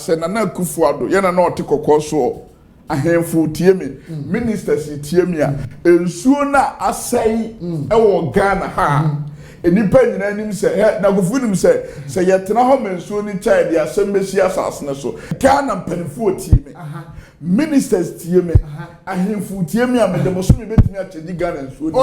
se na Akufo-Addo ye na ote kokko so ahemfo tie me ministers tie me a ensuo na asai wo Ghana ha enipa nyina nim se na Akufo nim se yetena ho mensuo ni child ya sembesi asase ne so Ghana mpanifo tie me ministers tie me ahemfo tie me a me dem so me betimi atedi Ghana ensuo ni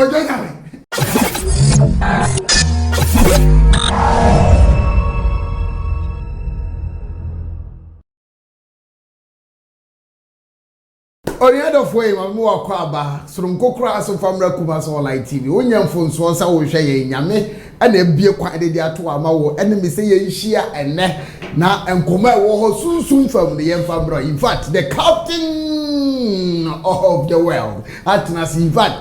Oriado foi mamu akwaba soronkokura aso famra kuma so live TV onyamfo nso sa wo hwe ye nyame ana ebie kwa de ato ama wo ene me se ye nhia ene na enkoma wo ho sunsun fam de ye famra in fact the captain of the world atnas in fact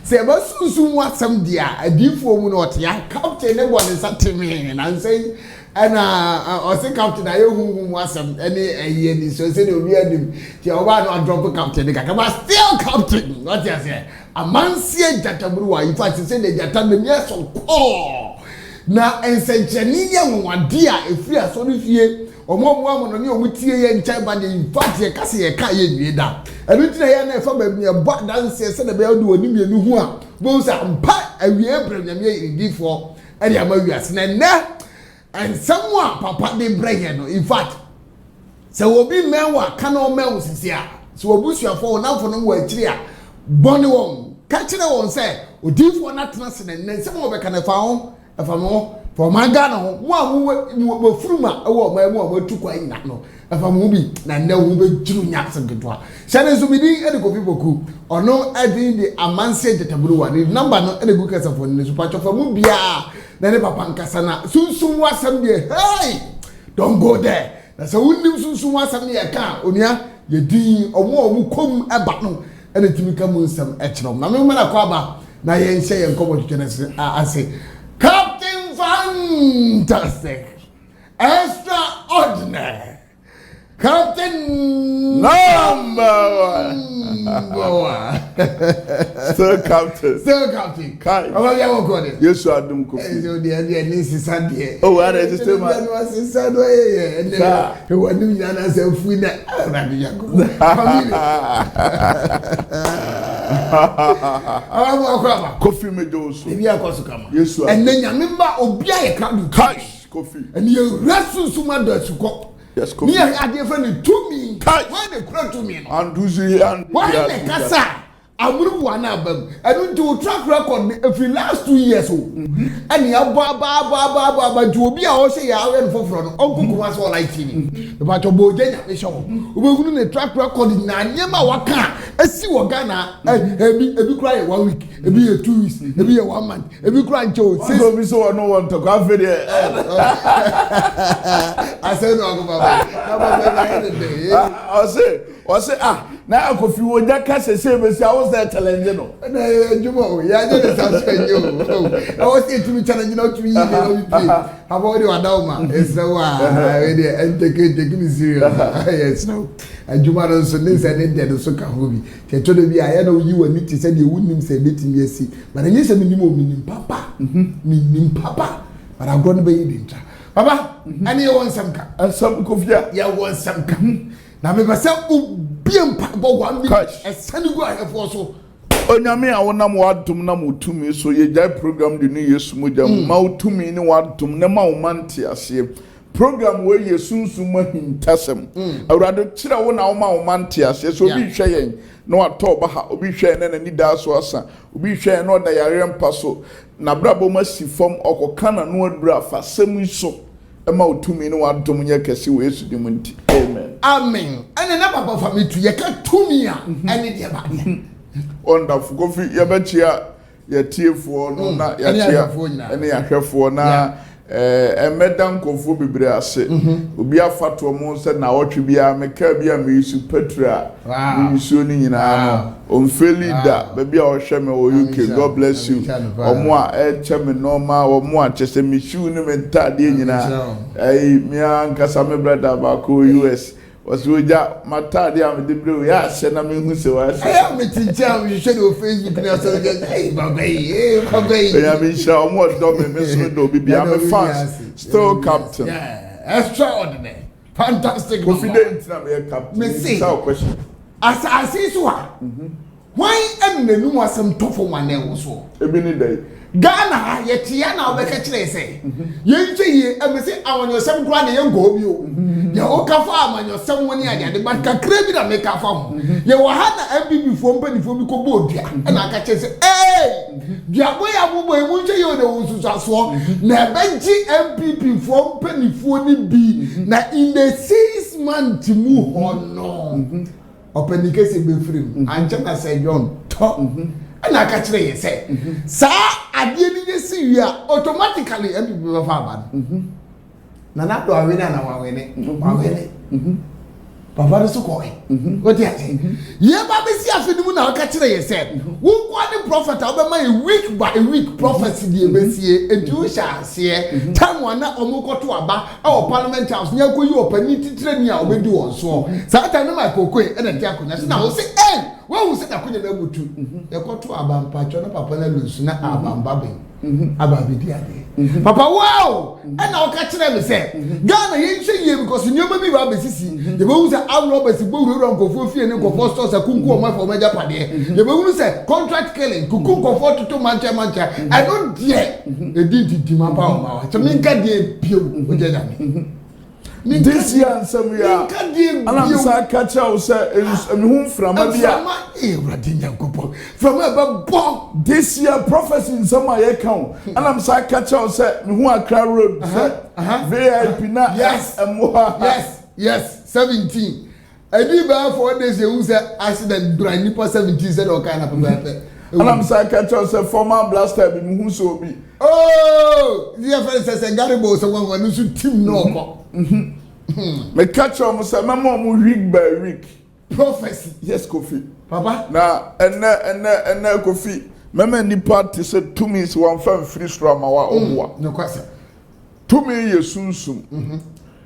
se ba sunsun wasam dia adifo mu na otia captain ne bo ne sateme na nsei ana o se captain ayo hunhun wasam ene eye ni so se ne obi adim ti oba no drop captain de kaka but still captain what you say amansie jataburu wa in fact se ne jataburu ne so ko na ensencheni ye nwade a efiri aso no fie omo no ne omutie ye nchai ba de in fact ye kase ye ka ye nwie da enu tira ye na efa ba mi ba dance se na be adu oni mienu hu a bo sa mpa awie branyame idifo e de amawiase na ne and someone papa de brege no in fact se obi menwa kana o menwo sisia so obusuafo na fo no wa akiri a boni won ka kire won se odifo na tena se ne se mo be kana fa ho afa mo for manga no mo furuma e wo ma mo matu kwa ina no afa mo bi na ne wo be jiru nya asegedwa shane so bidi e de kofi boku ono edin de amanse jetaburu wa ni number no e de gu kasa fo ni super chofa mo bia na ne papa nkasa na sunsun wasam de hey don't go there na so unnim sunsun wasam ne ka onua ye din omo kom eba no e de timika mo nsam e kiro na me na kwa ba na ye nhye ye nkomo twene ase Captain Fantastic Extraordinary Captain number one Still captain Kai Oba ya wo kode Yesu adum kofi so de ni sisade oh what is still man no sisade ye e wanu nyana se fu na rabi yago family awu akwaba kofi mejoso ebi akoso kama Yesu enne nyame ba obi aye kadu cash kofi enne ye rasusuma do suko yes kofi me ade fa ni to me why they cry to me no and do see and why they kasa amuru wa na abam enu do track record every last 2 years o eni aba ju obi a o se ya we foforo no onkuku wa so like TV ba to bo je nya me show obehunu ne track record na nyema waka asi wo Ghana ebi kura ye 1 week ebi ye 2 weeks ebi ye 1 month ebi kura ncho so bi so no want to go for there I say no go baba na baba na head dey o say na Akofi wo jaka sese be say I was there challenge no na jumo ya je dey suspend you I was there to challenge no to you no be play about the adauma is the wa we dey take me serious yes no ajuma no so ne say ne dey so ka ho bi ke to de bi aye na yi wani ti say de wunnim say betimi asi but na say minim papa but I go no be yi ntra baba ani won samka asam Kofia ya won samka na me pese ubiem pa bo wan bi esani go ahefo so onyame a wonam wadum na mutumi so ye jai program de ni Yesu moja ma utumi ni wadum na ma umante ase program we yesunsu mahintasem awrado kira wo na wo ma umante ase so obi hwe yen na wato ba ha obi hwe na ni da so asa obi hwe na oda yare mpa so na brabo masifom okokana no adura fasem so ema utumi ni wadum nya kase we Yesu di munti amen ene na papa famitu ye ka tumi a ene de ba wonderful Kofi ye bechia ye tiefo no na ye tia ene ya hwefo na emedan kofo bebre ase obi afato mo se na wotwe bia meka bia me Yesu Petra ni Yesu ni nyina no onfeli da bia o hwe me o UK God bless you omo a cheme normal omo a chese me shoe ni me ntade nyina mi ankasa me brother ba ko US wasuja matadi am debre ya se na me hu se wa se ya me tincha me share no Facebook na so hey baba ya me sha omo do me so do bibia me fans still captain extraordinary Fantastic. Confident na me captain. Me say. Question. As I see so. Why am the new some tough one there so? Ebi ni day. Ghana ye tia na obeka kire say. Ye nche ye am say awonyosem kura na ye go bi o. Ye o ka fa amanyosem woni ade ade but kakra bi na make fa ho. Ye wo ha na MPP fo mpanifo bi ko bo dua. E na aka kire say eh dua boy abubo e mu nche ye o de wonsusaso na beji MPP fo mpanifo ni bi na in the 6 months mu hono. Openike se be free anche na say John to na aka kire ye say sa ade ni si wi a automatically MPP be fa ba na na do awe na wa wene papa so ko what you say ye ba be si afini mu na aka kire ye say wo kwa ni prophet obema a week by week prophecy die be sie edu sha se time wana omukoto aba e parliament house nya ko yi opani titire ni a obedi won so sa time no my kokoi e na ti akonya se na wo say wo say akonya na butu e koto aba mpacho na papa na lunsu na abamba be ababidi ade papa wow and now catch them say Ghana yin ye because you be ba besisi the be say awro besi bo wuro nkofo fie ne nkofo stores akunku o ma for meja pade the be say contract killing kuku nkofo to mancha I don't dare e di ma pa o ma so me nka de pio o je da me this year and some year and I'm say catch out say me hu frama bia from bomb this year prophecy in some year count and I'm say catch out say me hu Accra road VIP na yes 17 edi ba 4 days you say accident brand nipa 17 said all kind of people and I'm say catch out say former blaster be me hu so bi the friend say Garibo so one so team no ko me catch on say me mo week by week prophecy yes Kofi papa na ene Kofi meme ni party say 2 minutes one fan free straw ma wa oboa no kwasa 2 minutes yesunsum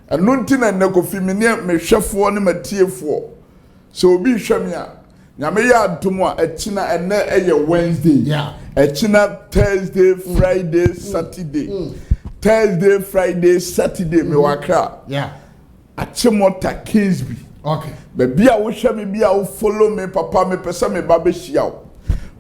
eno ntina ene Kofi me ne me hwefo ne matiefo so obi hwem a nyame ya adom a ekina ene eye Wednesday ekina Thursday Friday Saturday Thursday Friday Saturday me wakra Achimota Kingsby okay baby a wo hwe me bia wo follow me papa me pesa me ba be hia wo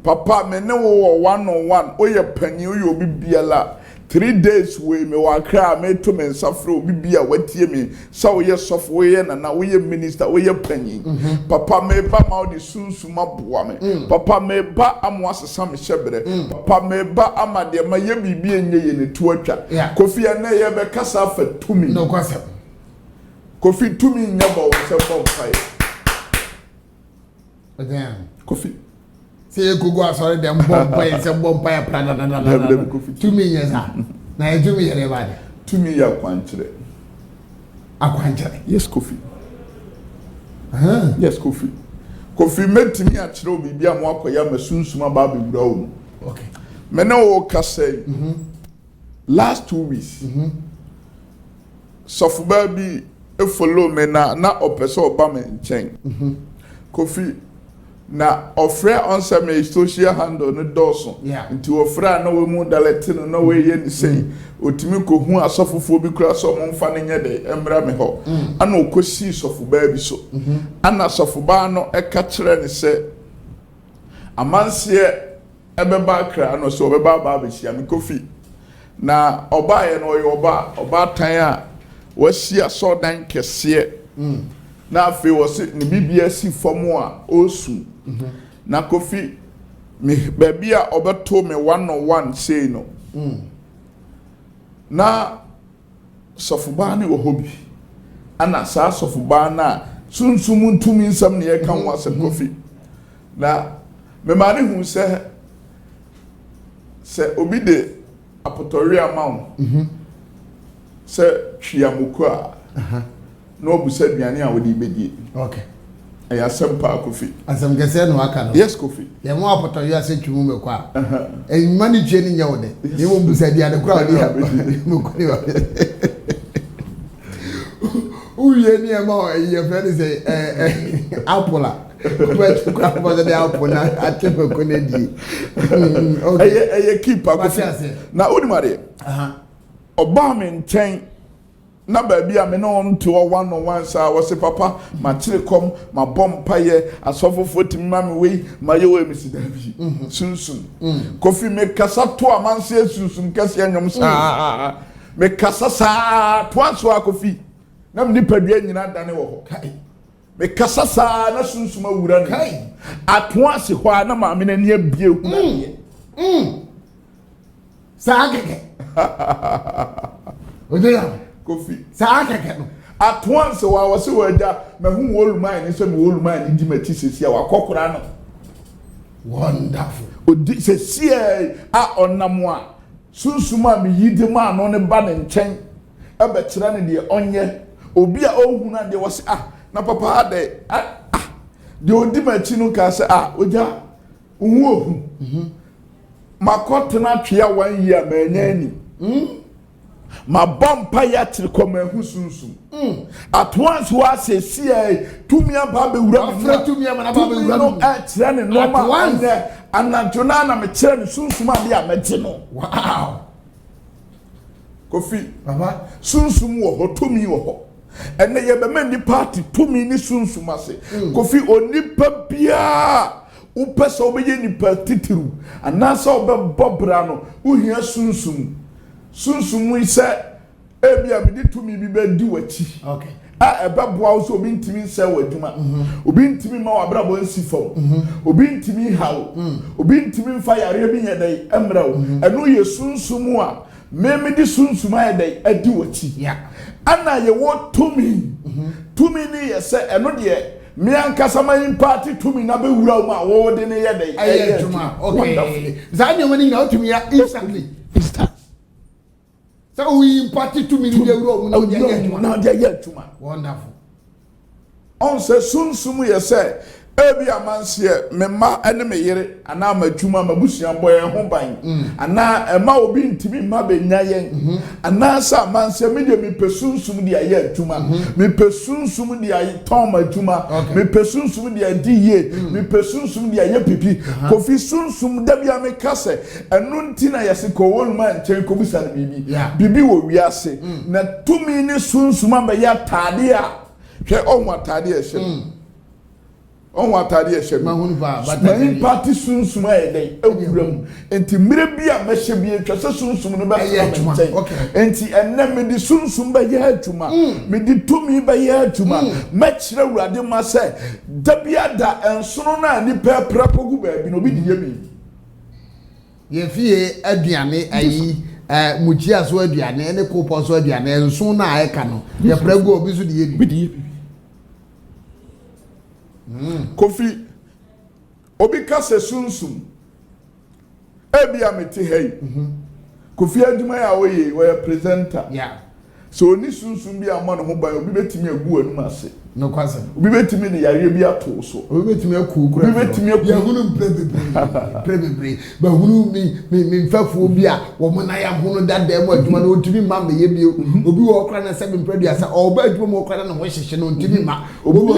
papa me ne wo 1-on-1 oye pani oye obi biala 3 days we me wakra me to me nsafre obi bia watie me sa wo ye sofo wo ye na wo ye minister wo ye pani papa me ba ma odi sunsuma boa me papa me ba amo asesa me hyebre papa me ba amade ma ye bibi enye ye ne to atwa Kofi na ye be kasa fa tumi no kwasa Kofi tumi nyaba wo se bompai damn Kofi say go asori dem bompai se bompai prada tumi yesa na e tumi yere ba tumi ya kwanchire yes Kofi yes Kofi metimi a kire obi bia mo akoya masunsuma ba be wura wo okay me na wo kase last 2 weeks sofuba bi e follow me na opese oba me nchen Kofi na ofre on some social handle no doso nti ofre na we mu dalete no na we ye ni sei otimi ko hu asofofo bi kura so mo mfa ne nye de emra me ho ana okosi sofuba bi so ana sofuba no e ka kire ne se amanse ebeba kra no so obeba ba be hia me Kofi na oba ye no ye oba tan a wasia so dan kese na afi wose ni bibia si fomo a osu na Kofi me baby a obeto me 1-on-1 say no na sofuba ne wo hobi ana sa sofuba na sunsumu ntumi nsam ne ye kan wase Kofi na me mane hu se obi de apotori amawo se twiamuko a no obusa duane a wodi bedie okay ya sempa Kofi asem gese no aka no yes Kofi ye mo apoto yo ase twumu me kwa mani twe ni nyawo de ye mo busa duane kura wodi ha mo ko ni wa uye ni ma ye friend say apple but kura bo de apple na atepe ko ne di okay keep Kofi na odi mare oba me nchen na baabi a me no on to one on one sa wo se papa ma kire kom ma bom paye asofofo timi ma me wei ma ye we misi dabi sunsun Kofi me kasa to amanse sunsun kase anyom sa me kasa sa to anso Kofi na me nipadua nyina dane wo ho kai me kasa sa na sunsun awura ne kai ato ase ho na ma me na ne abie hu na sa keke odira Kofi sa keke no at once wa wase wada mahu woluman ni so me woluman ni di mati sesia wa kokora no wonderful odi sesia a onamo a sunsuma me yidima no ne ba ne nchen e be kira ne de onye obi a ohunu na de wase na papa ade de odi mati no ka se oja ohun makotena twea 1 year manya ni ma bompa ya tirikoma hu sunsun at once wa se tumi aba be wura me tumi ama na ba be wura no tira ne normal ane anajona na me tira ne sunsun ade a mete no wow Kofi baba sunsun wo ho tumi wo ho ene ye be mani party tumi ni sunsun ase Kofi onipa bia upesa obeye nipa titiru anasa obebobra no uhia sunsun sunsumu ise ebia me de tumi bi be di wachi okay ebeboa wo so obi ntimi nse waduma obi ntimi ma wabrabo nsi fom obi ntimi hawo obi ntimi mfa yare bi nyedai emrawo eno ye sunsumu a me di sunsuma yedai adi wachi ana ye wo tumi tumi ni ye se eno de me ankasa man party tumi na be wura ma wo de ne yedai ayetuma okay za nyomani na tumi ya instantly so we party to me the room now they get tuma wonderful on say sunsumu ye say ebi amanse me ma ene me yere ana madwuma mabusuan boy ho ban ana ema obi ntimi ma benya yen ana sa amanse me de me pesunsum de aye adwuma me pesunsum de aye ton madwuma me pesunsum de adiye me pesunsum de aye pipi Kofi sunsum da bia me kase enu ntina yese ko woluma nchen ko busa bibi wo wiase na tumi ni sunsum abeya tade a hwe onwa tade a hye on watade e hye mahunu ba but party sunsum ayedai ewuram enti mire bia mehye bia twese sunsum no ba enti enne me di sunsum ba ya atuma me di tumi ba ya atuma mekire urade ma se da bia da ensono na ni pepra pogu ba bi no bi di yemi ye fie aduane ayi muchia so aduane ene kopo so aduane enso na ayeka no ye prago obi so di yemi Kofi obi kase sunsum ebia meti hey Kofi adwuma ya we presenter so oni sunsum bi amano ho ban obi betimi agu anum ase no kwase obi betimi ne yare bi ato so obi betimi aku kura obi betimi aku ya hunu prebebre ba hunu mi mfafo bi a wo mo na ya hunu dada mo adwuma na otimi ma me ye bi obi wo kra na se bi predu asa oba adwuma mo kra na ho hyehye na otimi ma obi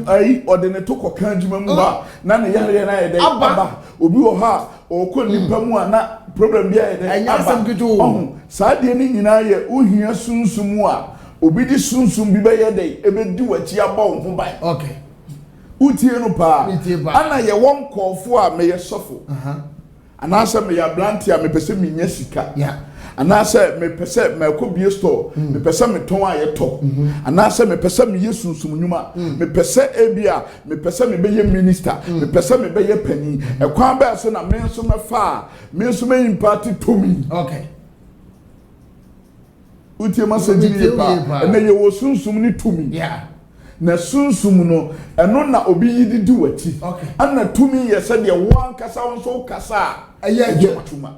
ai odene to koka adwuma mu ba na ne yare na ye dai aba obi wo ha okọ nipa mu na problem bia ye dai aba saa de ni nyina ye ohia sunsumu a obi di sunsum bi be ye dai ebedi wachi aba ho ban okay utie no pa ana ye won kofo a me ye sofo ana se me ya blanti a me pese me nya sika ana se me pese me ko bie store me pese me ton aye to ana se me pese me yesunsum nyuma me pese ebia me pese me beye minister me pese me beye pani e kwan ba so na me nso me fa me nso me party to me okay utie ma se dini pa na ye wo sunsum ni to me na sunsum no eno na obi yidi wachi ana to me ye se de wan kasa won so kasa aye tuma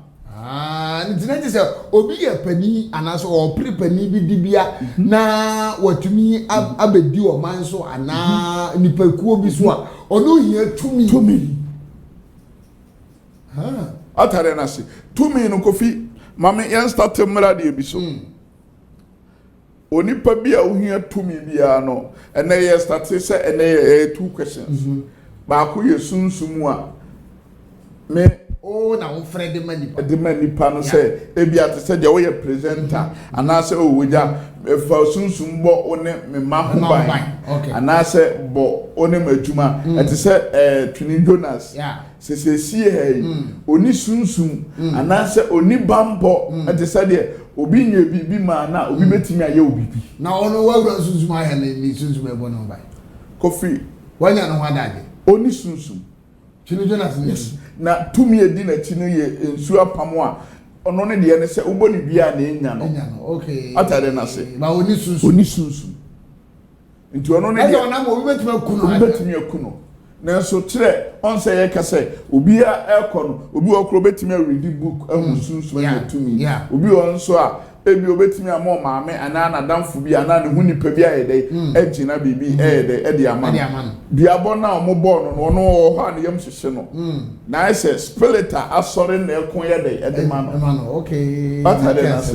ntinati se obi ye pani anaso o prepani bi dibia na watumi abedi o man so ana nipakuo bi so a ono hia tumi atare na se tumi no Kofi mame yen start mra de bi so onipa bi a ohia tumi bia no ene ye start se ene ye two questions ba ko ye sunsumu a me oh na wo frɛ de manipa no sɛ ebia te sɛ de wo yɛ presenter anaasɛ o woja fa sunsun bɔ one me ma ho ban anaasɛ bɔ one madwuma ɛte sɛ Twini Jonas sesesi he oni sunsun anaasɛ oni bambɔ ɛte sɛ de obi nye bibi ma na obi betimi ayɛ obibi na ono wawura sunsun ayɛ ni sunsun ɛbɔ no ban Kofi wanya no ho adage oni sunsun Twini Jonas yes na tumi edi na chi no ye nsu apamo a ono ne de ne sɛ ubɔ ne bia na enya no okay atade na se ba oni sunsun nti ono ne de na mo obi betimi akuno na so kyerɛ on sɛ ye ka sɛ obi a ekɔ no obi okro betimi read book ahu sunsun na tumi obi on so a ebi obetimi ama maame ana na damfo bi ana ne hu nipa bi ayede agina bibi e de ama biabo na omobɔ no no ho ana yam hyehye no na ise spirita asɔre na ekon ye de ma no okay Matias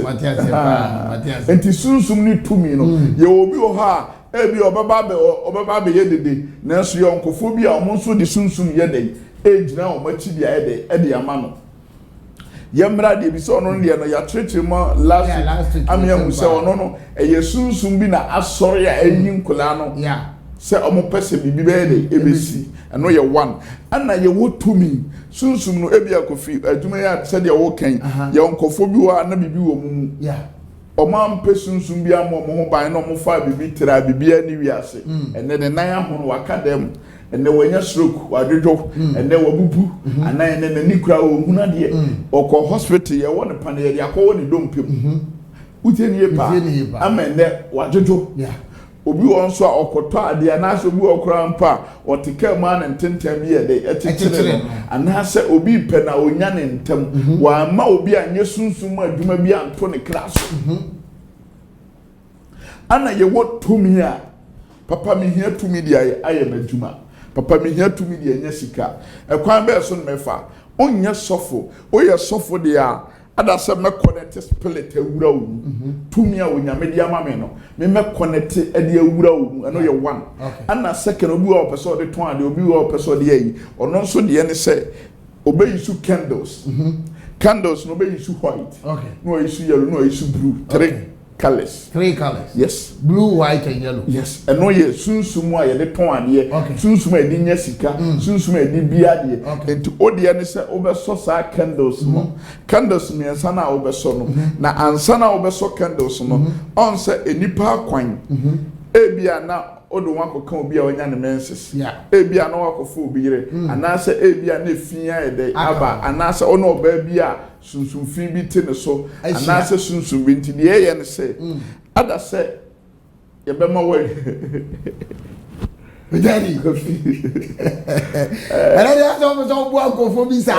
enti sunsum ni tumi no ye obi o ha ebi obaba be ye dede na so ye onkofo bi a omo nso de sunsum ye de egina o machi bi ayede e de ama no yemra de bi so no de no ya tretre mo last amia mu se ono no eye sunsum bi na asori a enyi nkola no se omo pese bibi be de ebesi eno ye one ana ye wotumi sunsum no ebi akofi adwuma ya se de wo kan ye onkofo bi wa na bibi wo mu omo ampe sunsum bi am omo ho ban no omo fa bibi tira bibi ani wiase ene de nan ahono wakadem ene wanya stroke wadwodwo ene wabubu ana ene nani kura ohuna de okọ hospital ye won pa na ye akọ ne dompem utie ne pa ama ene wadwodwo obi won so okoto ade ana so obi okura mpa oteka ma na ntentem ye de etikire ana se obi pe na onya ne ntem wa ma obi anye sunsum adwuma bi anto ne klaso ana ye wotumi a papa mi hia tumi de aye na adwuma papa mi hia tumi de anya sika ekwan be so no mefa onye sofo oye sofo de a ada se me connect spirit awura wo tumi a onyame de ama me no me connect e de awura wo eno ye one ana second obi wo person de ton ade obi wo person de yi ono nso de ne se obeyisu candles candles no obeyisu white no obeyisu yellow no obeyisu blue three colors yes blue white and yellow yes eno ye sunsum a ye de ton ade sunsum a de nya sika sunsum a de bia de enti ode ne se obeso sa candles no candles me ansa na obeso no na ansa na obeso candles no on se enipa akwan ebia na odo wakoka obi a onya ne menses ebia na wakofo obi yire anase ebia na efia ede aba anase ono oba bia sunsun fi bi te ne so anase sunsun bi nti de ye ne se ada se ye be ma we Daddy ana dia so bu akofo bi sa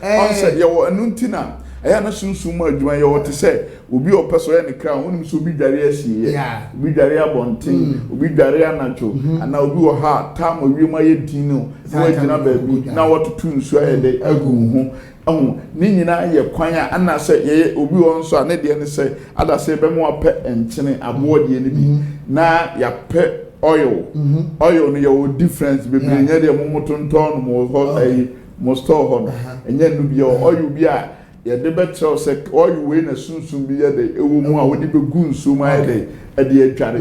on se ye wo anu ntina eya na sunsun ma adwuma ye wote se obi opeso ye ne kra honim so obi dware ahie obi dware abonten obi dware anacho ana obi wo ha tam owiema ye din no na wagina baabi na wototo nsu ayede agu ho ni nyina ye kwan a ana se ye obi won so ana de ne se ada se be mo apɛ enkyene abo de ne bi na ya pɛ oil no ye wo difference be be nya de mo motonton mo ho ayi mo store ho enya nu bi oil bi a ye de betrel se oil we na sunsun bi ye de ewo mu a wo de be gu nsu ma ye de ade atware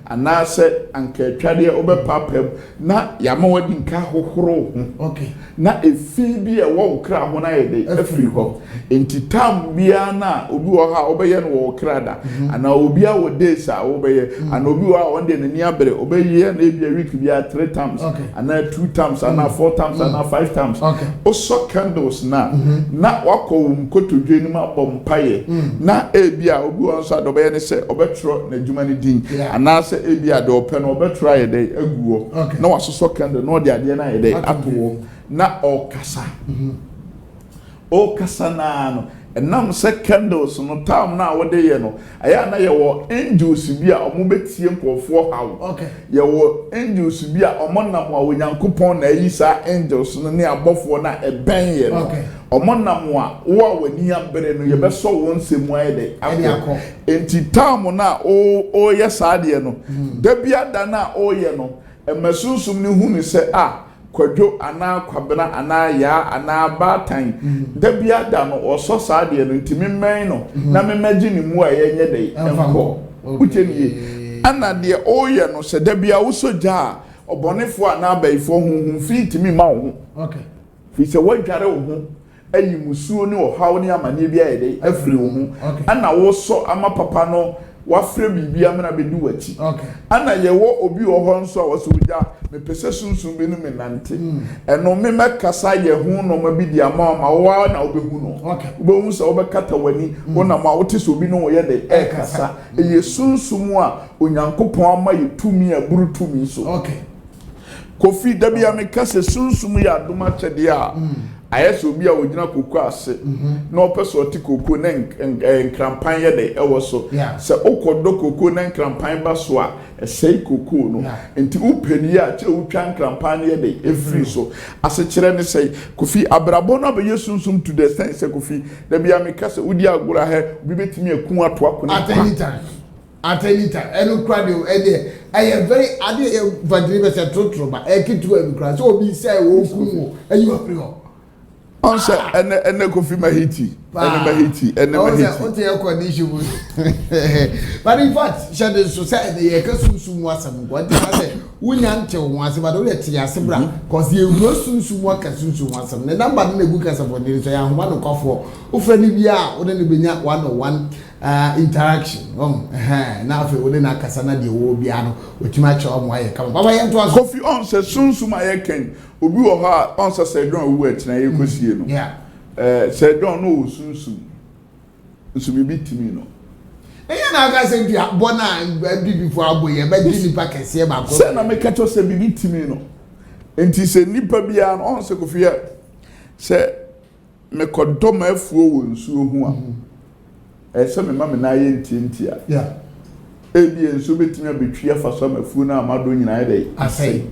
ana se anka atware obepapem na ya ma wadi nka hohoro na efi bi e wo kra ho na ye de afiri ho enti tam bia na obi wo ha obeye no wo kra da ana obi a wo days a obeye ana obi wo a wonde nani abere obeye na ebi a week bia 3 times ana 2 times ana 4 times ana 5 times o so candles na wako kotodwe ni ma bompaye na ebi a obi wo so adobeye ne se obetro na adwuma ni din ana se ebi a de ope no obetro ye de aguo na wasoso candle no de ade na ye de atowo na okasa okasa na no enam se candles no tam na wode ye no aya na ye wo angels bi a omo betie nkofo hawo ye wo angels bi a omo nam wa onyankopon na ayi sa angels no ne abofo na eben ye no omo nam wa wo wani abere no ye beso won semu aye de akọ enti tam na o ye sa de no da bia da na o ye no emesunsum ne hu ni se kwadwo ana kwabena ana ya ana batan da bia da no oso saa de no ntimi men no na memagi ni mu a yenye de enko uchenie ana de oye no se da bia wosoja obonefo ana abaifo honhom fi ntimi ma wo okay fi se wadware wo ho ayi musuo ni ohaw ni amane bia ye de afiri wo ho ana wo so ama papa no wafre bibia mena bedu wachi okay ana yewo obi oho nso a wosoja me pese sunsun be no me nante eno me mekasa ye hu no ma bi di ama ma wo na obehu no okay obehu se obekata wani wona ma wote so obi no wo ye de ekasa eye sunsun a onyankopon ama ye tumi aburu tumi so okay Kofi dabia me kase sunsun ya adoma chede a ayeso obi a ogina kokko ase na opeso oti kokko na nkrampan ye de ewo so se okodo kokko na nkrampan ba so a esei kokko no enti upeni a kire utwa nkrampan ye de efri so ase kire ne sei Kofi abrabo na be yesunsum to the sense Kofi dabia me kase udi agura he obi betimi akun ato akona at any time enu crowd ede I very ade vandribe se trotro ba ekitu e crowd so obi say wo kun wo ayi wa free ho onse ene Kofi mahiti ene mahiti onse e condition but in fact she the society ye ka sunsun wasam gwadi ase wunya nte wo ase ba do le ti ase bra cause ye wo sunsun wa ka sunsun wasam ne number na egu ka sabon so ya homa no kwafo ufra ni bia wo ne benya 101 interaction na afi wo na kasa na de wo bia no otima cha o mo aye kama baba ye nto aso Kofi on se sunsun aye ken obi wo ha on se sedon wo atina ye kosie no sedon no sunsun nso bibi timi no eya na aga se bia bona bibi fo aboye ba di nipa kese ba ko se na me kacho se bibi timi no enti se nipa bia no on se Kofi se me kodoma afuo wo nsuo hu a se me mama na ye ntientia ebi enso betimi abetwi afa so mafuo na amado nyina ye asai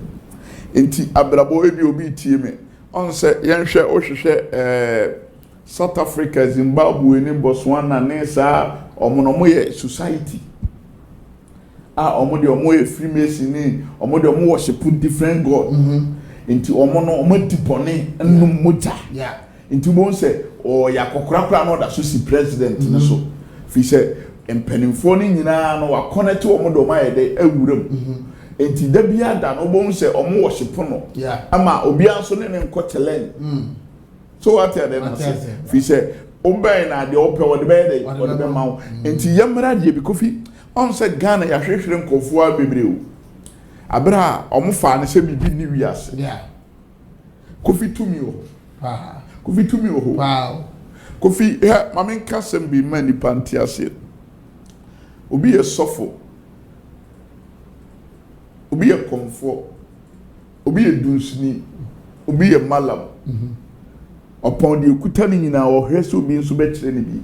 enti abrabo ebi obi tie me on se yenhwe ohwehwe South Africa, Zimbabwe ni Botswana ne sa omono ye society omo de omo ye Freemason ni omo de omo worship different god enti omo dipone nnum moja enti mo se o yakokora no da so si president ne so fi se empanimfo ni nyina no wa connect omo de omo ye de awuram enti da bia da no bo se omo worship no ama obi anso ne nkotelen so what are they na fi say obey na de ope wo de be mawo enti yamra de bi Kofi on say Ghana ya hwehwere nkofo a bebreu abra omofa ne se bibi ni wiase Kofi tumi o Kofi tumi o wow Kofi mamen kasem bi mani pantiase obi ye sofo obi ye komfo obi ye dunsini obi ye malam upon the kutani nyina o hweso bi nso be kire ne bi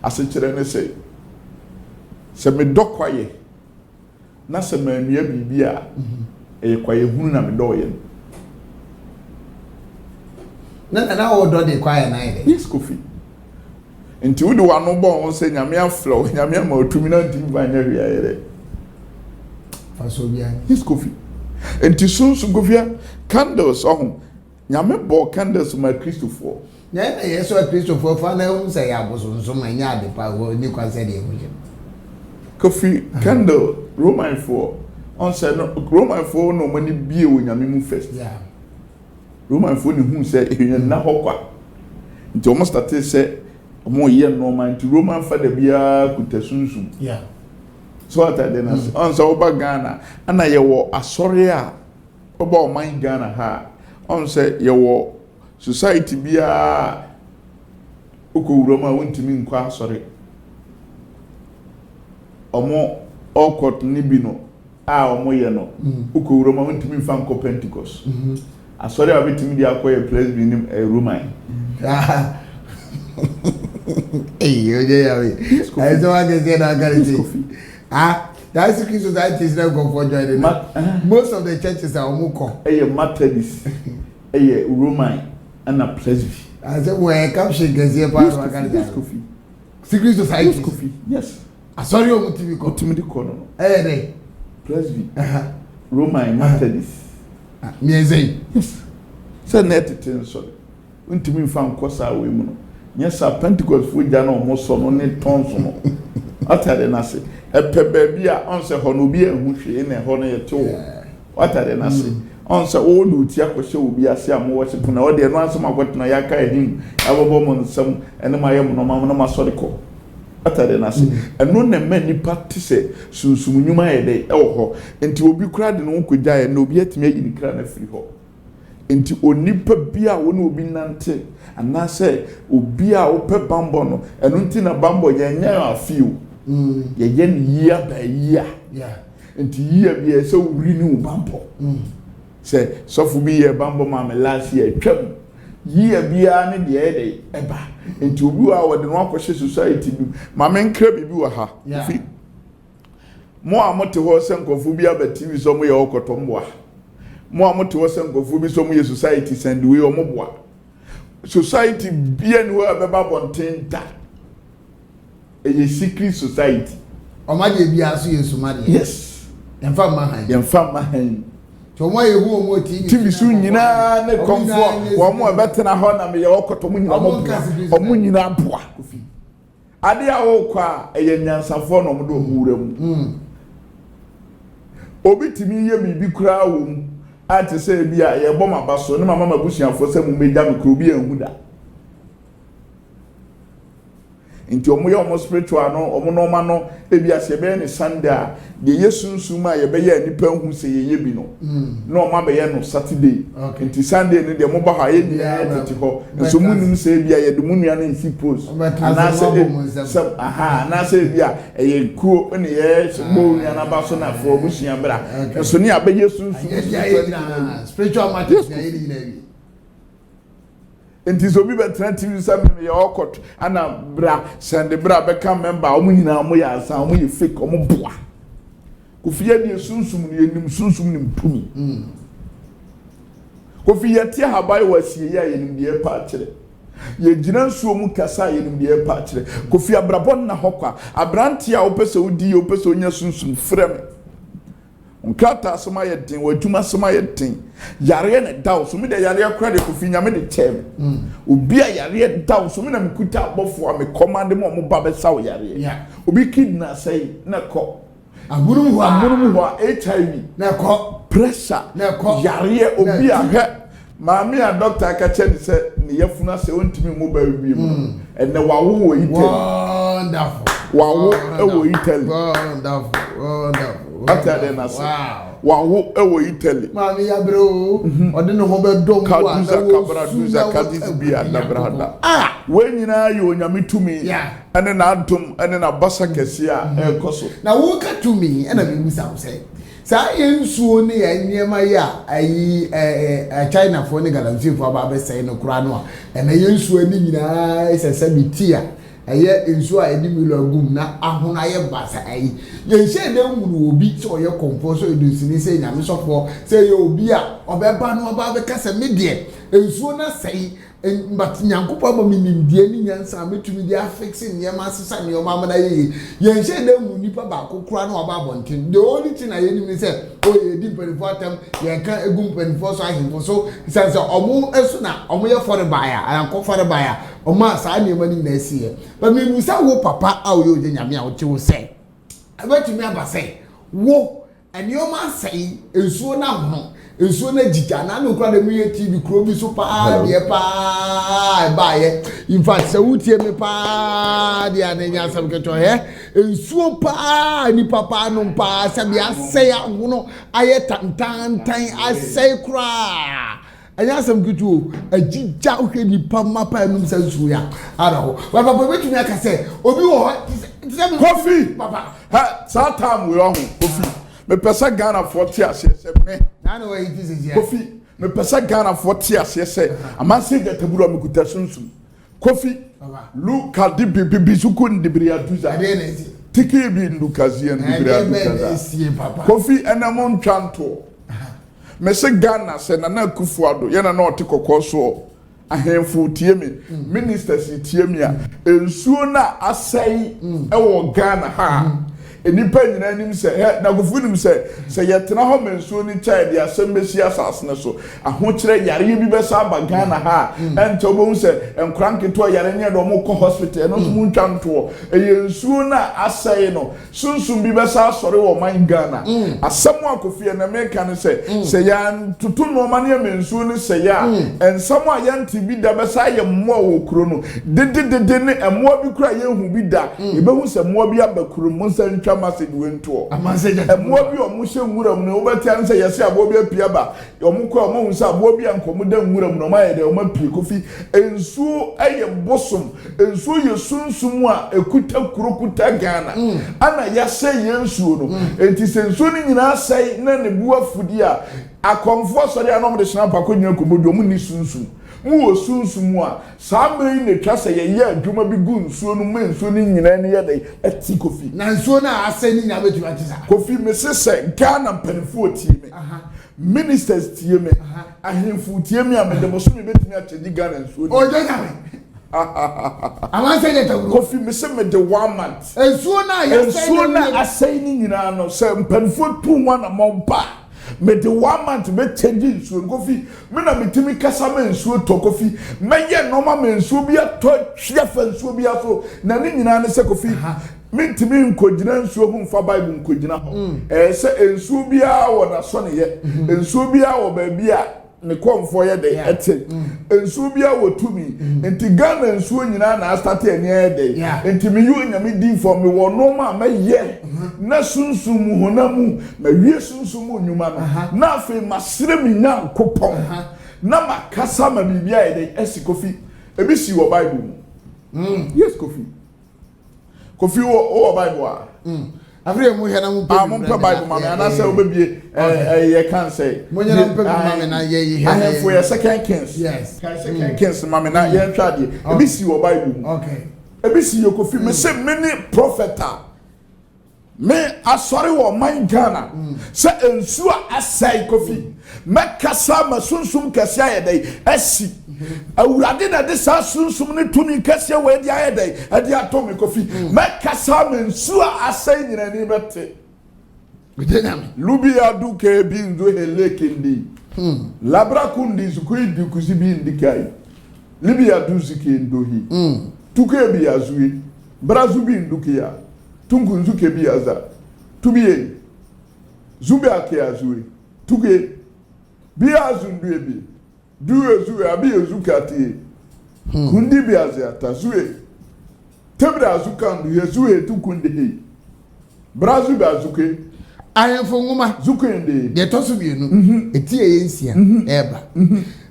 ase kire ne se me dokwaye na se manua bibi a kwaye hunu na me doye na o do de kwaye na ide yes Kofi enti wo de wano bo on se nyame aflo nyame ma otumi na ntim ba nya hwia yere faso bia yes Kofi enti sunsu Kofi candles nyame bo candles ma Christopher na yeso Christopher fa na hu say aboso nso ma nya ade pa go ni kwase de hu Kofi candle Roman 4 on say no Roman 4 no mani bie wo nyame mu first Roman 4 ni hu say ehwe na hokwa nti omo start say omo ye no man nti Roman fa da bia kutasunsun so ata de na on say oba Ghana ana ye wo asori a oba o man Ghana ha on say yewo society bia okowuroma wontimi nkwa asori omo okot ni bi no omo ye no okowuroma wontimi mfa nko Pentecost asori abetimi dia akoye presby ni Roman oje yawe I so want to say that that's the society is not going for joining. Most of the churches are omuko. Methodist, Roman, and a presby. I said, where come she gets here part of Kofi. Secret society. Kofi. Yes. I saw you on TV corner. Presby. Roman, Methodist. miezei se net tenso ntimi mfa nkosa we mu no nyesa Pentecost fu gya na omoso no ne tonso no atare na se epebe bia onse ho no bi ehu hwe na ho no yeto atare na se onse wo do ti akohye obi ase am wo se na wo de no asem akotena ya ka ehim abobo mo nsam ene ma yem no ma no ma sori ko atare na se eno na ma nipa ti se sunsum nyuma ye de e wo ho enti obi kura de no nkogya ye na obi atime yi kra na firi ho enti onipa bia wo na obi nante anase obi a wo pe bambo no eno nti na bambo ye nya afiu ye ye ni yia ba yia enti yia bia se wuri ni bambo se sofu bi ye bambo ma me last year twam yia bia ne de de eba enti obi a wo de no akohye society bi ma me nkra bibi wa ha fi mo amote ho se nkofu bia ba TV so mo ye okotomboa mo amote ho se nkofu bi so mo ye society send we o mo boa society bia ni wa beba bonten da a secret society o ma de bia so yesu ma de yes yemfa ma han to mo ye hu mo TV so nyina ne comfort wo mo betena ho na me ye okoto mo nyina mo nyina boa kofi ade a wo kwa eye nyansafo no mo do hura mu obi timi ye bibi kura wo mu ati se bia ye bom abaso ne mama mabusuafo se mu meja me kuro bi enhu da nti omo ye omo spiritual no omo no ma no ebia se be ne Sunday a de yesunsu ma ye be ye nipa hu se ye bi no no ma be ye no Saturday nti Sunday ne de mo ba ha ye ni tete ho nso munum se bia ye de munua ne nsi post ana se ana se bia ye kuo ne ye mo nua na ba so na fo busua bra nso ni abe yesunsu spiritual matters na ye ni na bi enti so bi betra TV say me ye okot ana bra send bra be ka member omu nyina mo ya asa omu ye fake omu boa kofi ye die sunsum ne enim sunsum ne mpumi kofi ye tie habai wasie ya yenim de pa kire ye gina nsuo mu kasa yenim de pa kire kofi abrabon na hokwa abranti a opese odi opese onya sunsum frem nkata asoma ye den wadwuma asoma ye den yare na daw so me de yare akra de kofi nyame de chem obi a yare daw so me na mekuta abofo a me command mo mo ba be saw yare obi kidna say na ko amurum ho HIV na ko pressure na ko yare obi a he maami a doctor ka che ni se ne yafuna se ontimi mo ba bi mu ene wawo wo wonderful wawo wo Italy wonderful atade na se wawo wo Italy maami ya bro ode no ho be dom wa kaduza kadizi bi adabrada we nyina ye onyame tumi ene na adom ene na basa kese a ekoso na wo ka tumi ena me musa se sa yensuo ne ya niema ya ayi China fo ne galamfi fo aba be sai no kura no ena yensuo ni nyina esese bitia eye ensuo a edi milo agum na ahona ye basa ayi yenhye de nwuru obi so ye komfo so edusini se nyame sofo se ye obi a obeba no oba be kasa medie ensuo na sei but nyankopa ba minimdie ni nyansa metumi dia fixing niema asesa ne o mama na ye yenhye de nwuru nipa ba kokura na oba bonten the only thing I ni say o ye di perifotam ye ka egum perifo so ahimfo so sense omo esu na omo ye for baya anko for baya oma saa niema ni na esiye ba me musa wo papa a o ye oje nyame a o che wo say abetumi abase wo enioma sei ensuo na ho ensuo na jija na no kura de mu ye TV kuro bi so pa de pa ba ye in fact se wutie me pa de anenya sam keto he ensuo pa ni papa no pa se bia sei ahono aye tantantan asei kura anya sam keto ajija ohwe ni pa mapa enum se nsuo ya ara ho wa papa betumi aka se obi wo Kofi papa ha satam we ho Kofi me pesa Ghana 40 ase se me na no we it is here Kofi me pesa Ghana 40 ase se amanse ga taburo me kuta sunsum Kofi look at the bizuku ndibri aduza tiki bi ndukazi ndibri aduza Kofi enamon twanto me se Ghana se na Akufo-Addo ye na oti kokoso ahemfo tie me ministers tie me a ensuo na asai e wo Ghana ha enipa nyina nim se he na Kofi nim se yetena ho mensuo ni child ya sembesi asase ne so ahokyere yare bi besa aba Ghana ha ente obon se enkranketo yare ne do mo ko hospital no mu ntwanto eyensuo na asai no sunsum bi besa asore wo man Ghana asemu Kofi na meka ne se ya tutu no ma ne mensuo ni se ya ensamo a yanti bi da besa ye mmo wo kuro no de ne emmo bi kura ye hu bi da ebehu se mmo bi abakuro mo nsa ntwa message wento emmo bi o mo hye nwuram no obetia nse yese abo bi apia ba o mo ko o mo hu se abo bi ankomo da nwuram no ma ye de o ma pie Kofi ensuo eye bosom ensuo ye sunsum a ekuta kurokuta Ghana ana yase ye ensuo no enti se ensuo ni nyina sai na ne bu afudi a akomfo sori anom de hina pa ko nyina komodu o mu ni sunsum mu osunsun mu a sambe ne twase ye adwuma bi gu nsuo no mu nsuo ni nyina ne ye dey eti Kofi na nsuo na ase ni nya betu atisa Kofi me se Ghana penfo tie me ministers tie me ahemfu tie me amede so me betimi atedi Ghana nsuo o je na me amanse je tawuro Kofi me se me de 1 month nsuo na ya nsuo na ase ni nyina no se penfo tu wana mompa me de 1 month be change nsuo Kofi me na metimi kasa me nsuo to Kofi me ye no ma me nsuo bi ato hwefa nsuo bi aso na ni nyina ne se Kofi me timi nkogina nsuo hu mfa Bible nkogina ho se nsuo bi a wo na so ne ye nsuo bi a wo ba bi a ne komfo ye de ete ensuo bia wotumi enti Ghana ensuo nyina na start eni ede enti me yu nyame di for me wo no ma ye na sunsum honamu ma wie sunsum nyuma no na afi masire me nya kopon na makasa ma bibia ede esi Kofi ebi si wo Bible mu yes Kofi wo Bible a Avre mu hena mu pe Bible mama ana say obebie ye kan say mo nyana pe mama na ye yi he for your second Kings yes second Kings mama na ye twade ebi si wo Bible okay ebi si yo Kofi me say many propheta me asori wo man Ghana say ensu asai Kofi me kasa ma sunsum kase ayedai asi awurade na de sa sunsum ne tumi kase we di ayedai ade atomi Kofi me kasa ma ensu asai nyina ni bete lubi aduke bi ndo helekindi labra kundi zukui dikusi bi ndikai libi aduzike ndohi tuke bi azui brazu bi ndukia tungu nzuke bi aza tubiye zube ake azui tuke bi azundu ebi duwe zuwe abi ezukati kundi bi azata zuwe tebra azukandu yezuwe tukunde he brazu bi azuke ayemfo nguma zukende de tosu bienu etie yensia eba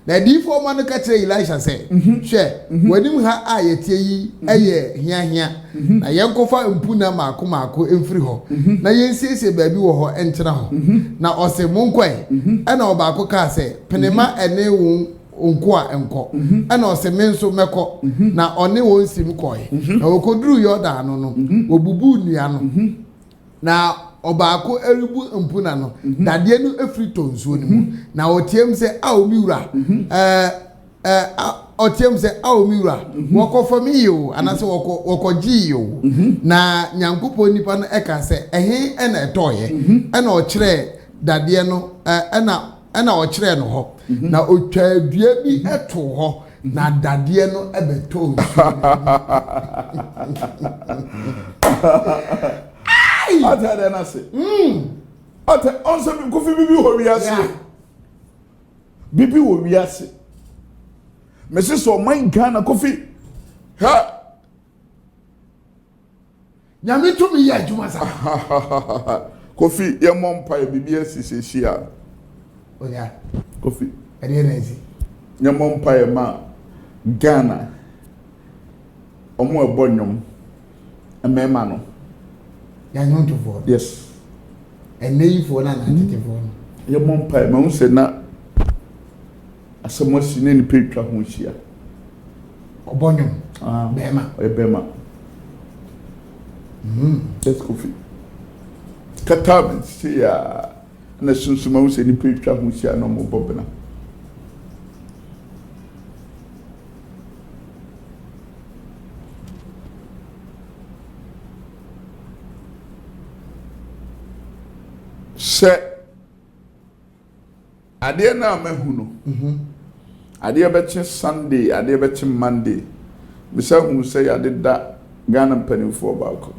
na difo ma no ka kire Elisha say hwe wanim ha a yetie yi eye hia na yenkofa mpuna maako emfiri ho na yensiesie baabi wo ho enkyena ho na ose monkoi ena obaako ka say penema ene wo onko a enko ena ose menso meko na one wo nsim koi na wokoduru Yordan no obubu nua no na obaako eribu mpuna no dade no efri tonsuo ni mu na otiem se a omiwura otiem se a omiwura wokofa mi yo anase wokoji yo na nyankopɔ nipa no eka se ehe ena etoye ena okire dade no ena okire no ho na otwa adua bi eto ho na dade no ebeto ata de na se ata onse bi Kofi bibi ho wiase bibi wo wiase mesi so man Ghana Kofi ha nyame tumi ya adwuma sa Kofi ye mompa bibi asisi a oya Kofi ade na ezi ye mompa ma Ghana omo ebonyom emema no ya nyonto for yes enei for na tete for ye mompa ma unse na asamosi ne ni petwa ho hia obonyom bema let's Kofi katab si ya na sunsuma unse ni petwa ho hia no mo bobena sɛ adeɛ na mahu no adeɛ bɛkye Sunday adeɛ bɛkye Monday bisa hu sɛ yade da Ghana mpanimfoɔ baako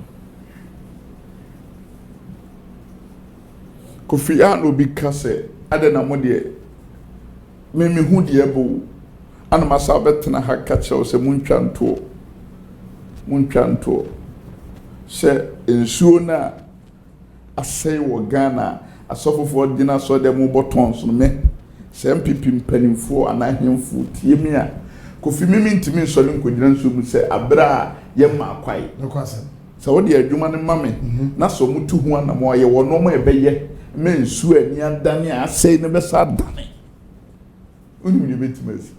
Kofi Annan obi ka sɛ ade na mo deɛ me hu deɛ bo ana masa betena ha ka kyerɛw sɛ muntwa ntoɔ sɛ nsuo na asɛe wɔ Ghana asɔfofoɔ gyina so de mo bɔtɔn so me sɛ MPP mpanimfoɔ anahemfo tie mi a Kofi mimi ntimi nsɔre nkogyina nsuo mu sɛ abra yɛ ma akwai sɛ wo de adwuma ne mame na so mutu ho anam ɔyɛ wɔ no mo ɛbɛyɛ me nsuo ani adane a asɛe ne bɛsa adane unu ni betimasi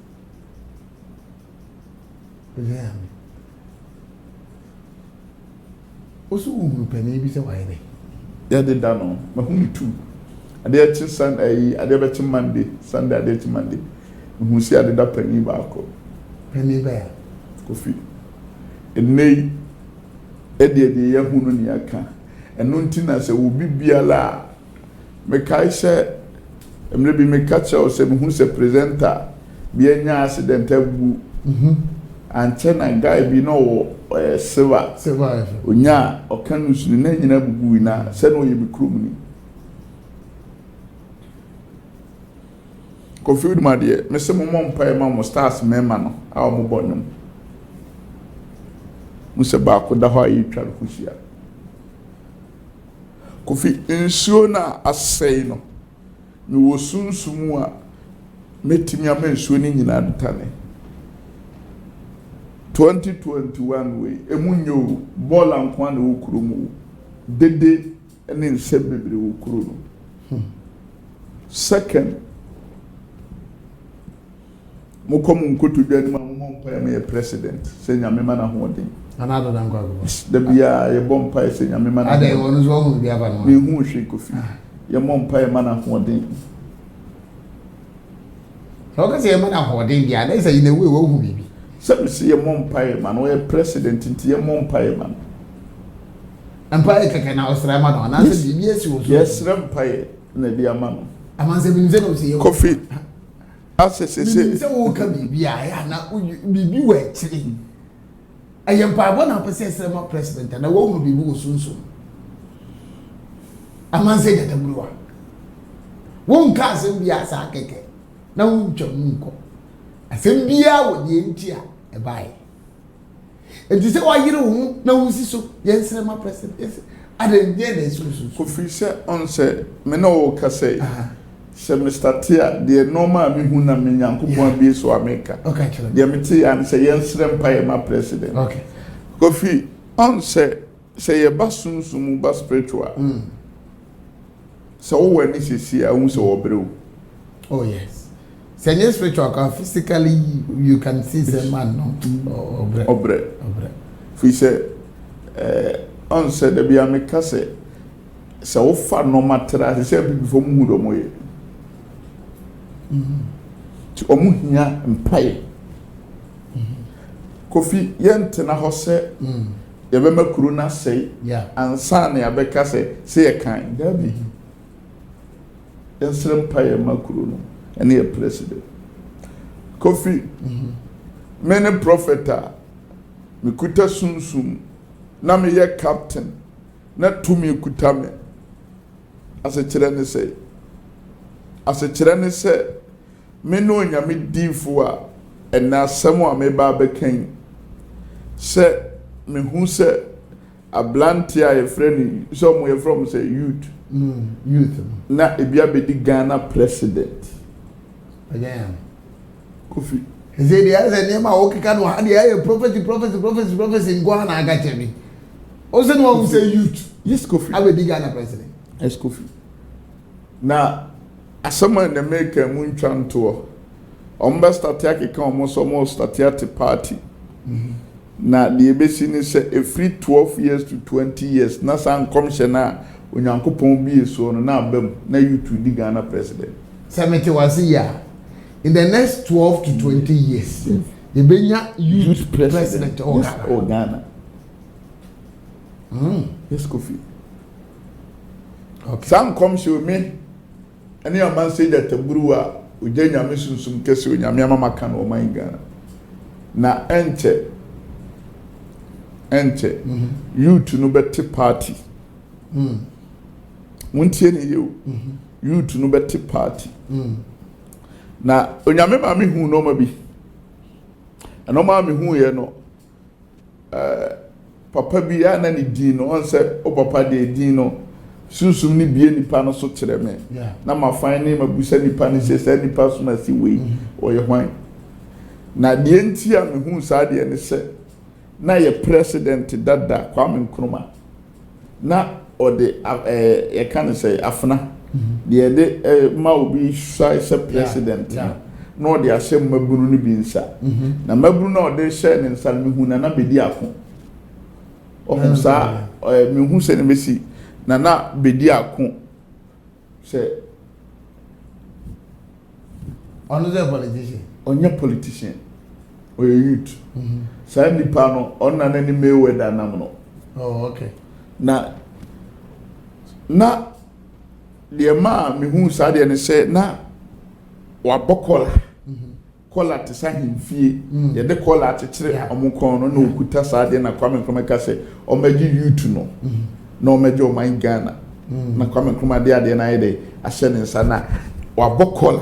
osu uhuru pani bi se waye ya de da no mahunu tu ade achi san ayi ade bɛchi Monday Sunday ade achi Monday hu si ade da pani ba akọ pani ba ya Kofi enei ede ya hunu ni aka eno ntina se obi biala me kai sɛ emre bi me catch o se hu se presenter bi anya accident abu anche na guy bi no wo silver onya okanu sunu na nyina bubu na se no ye bi krum ni Kofi ma de me se mo mpa ma mo stars mema no a mo bɔnum mo se ba ko da ho ayi twa ko hia Kofi nsuo na asɛe no me wo sunsumu a metimi ama nsuo ni nyina dutane 2021 we emunyo ball ankwa na wokuru mu dede ne nse bebre wokuru no second mo komu nkoto dwa ni ma mo mpa ya me president se nyame ma na hoden anado dan kwa go da bia ye bompa se nyame ma na ade wonu zo hu bia ba no me hu hwe Kofi ye mompa ya ma na hoden so ka se ma na hoden bia na se ine we wo hu bibi se se ye mompa ya ma no ye president nti ye mompa ya ma ampa e keke na osra ma no na se bibi esi wo so yes rempa ye na dia ma no amanse bi nze no se ye Kofi asese se wo ka bibi a ya na bibi wa chiri ayempa abo na pese sere ma president na wo hu bibi wo sunsun amanse da dabruwa wo nka asem bia sa keke na wo ntwam nko asem bia wo de ntia e bai enti se wa yire wo na wo si so ye sere ma president ade de na sunsun Kofi se on se me no wo ka say se Mr. Tia de normal me hu na me nyankopon bi so America okay chelo de me ti an se ye sere mpa ye ma president okay Kofi on se ye ba sunsun ba spiritual so wo ni sisi a wo so wo brew oh yes Senior spiritual can physically you can see the man no obre fi se on se de bia me ka se wo fa no matra se bi fo mu do mo ye ti omuhia mpae Kofi yentena ho se ye be makuru na sei ansa na ya be ka se ye kan dabi yensere mpae makuru no ene ye president Kofi many prophet me kuta sunsum na me ye captain na tumi kuta me ase kire ne se me no nyame difo a ena asem a me ba bekan se me hu se ablanti a ye friend so mo ye from say youth na ebia bedi Ghana president again Kofi ezedi aze nema okika no ade aye prophecy ngwa na agache mi o se no say youth yes Kofi abedi Ghana president yes Kofi na asama na make mu ntwanto omba start akeka omo start at party na the ebesi ni say a free 12 years to 20 years na san commission na onyankopon bi eso no na abam na youth di Ghana president 70 was year in the next 12 to 20 years the benya youth president of Ghana yes Kofi San kom hye me ene aman say that taburu a ogya nyame sunsum kese onyame amama kan o man Ghana na enche youth no beti party wontie ne yew youth no beti party na onyame ma me hu no ma bi eno ma me hu ye no papa bi ya na ni din no on se o papa de din no sunsum ni bie nipa no so kire me na ma fan ni mabusa nipa ni se nipa so na si we o ye hwan na de enti a me hu sa de ne se na ye president dada Kwame Nkrumah na ode ye kan say afna de de ma obi sai se president no de asem mabunu ni bi nsa na mabunu na ode share ne nsa me hu na bedi ako o sa me hu se ne mesi na bedi ako se another politician onye politician o youth sa nipa no onna na ni Mayweather nam no okay na de ma me hu sa de ne se na wa bokola kola te sa himfie ye de kola akekere omukon no na okuta sa de na Kwame Nkrumah ka se o magi youth no na o magi o man Ghana na Kwame Nkrumah de ade na ye ahye ne nsa na wa bokola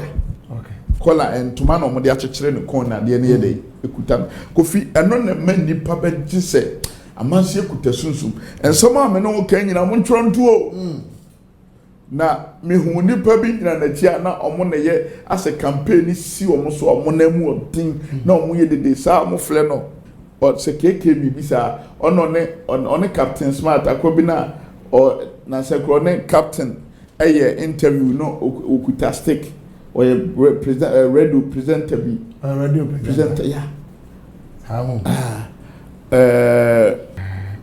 kola entuma no mo de akekere ne kon na de ne ye de ekuta kofi eno na mani papa gise amanse ekuta sunsum ensoma ame no kan nyina mo ntronto o na me hu nipa bi nyina na tia na omo ne ye ase campaign si omo so omo na mu odin na omo ye de sa omo fle no o se keke bibi sa ono Captain Smart akobi na o na se kro ne captain eye interview no okuta stick or radio presenter bi radio presenter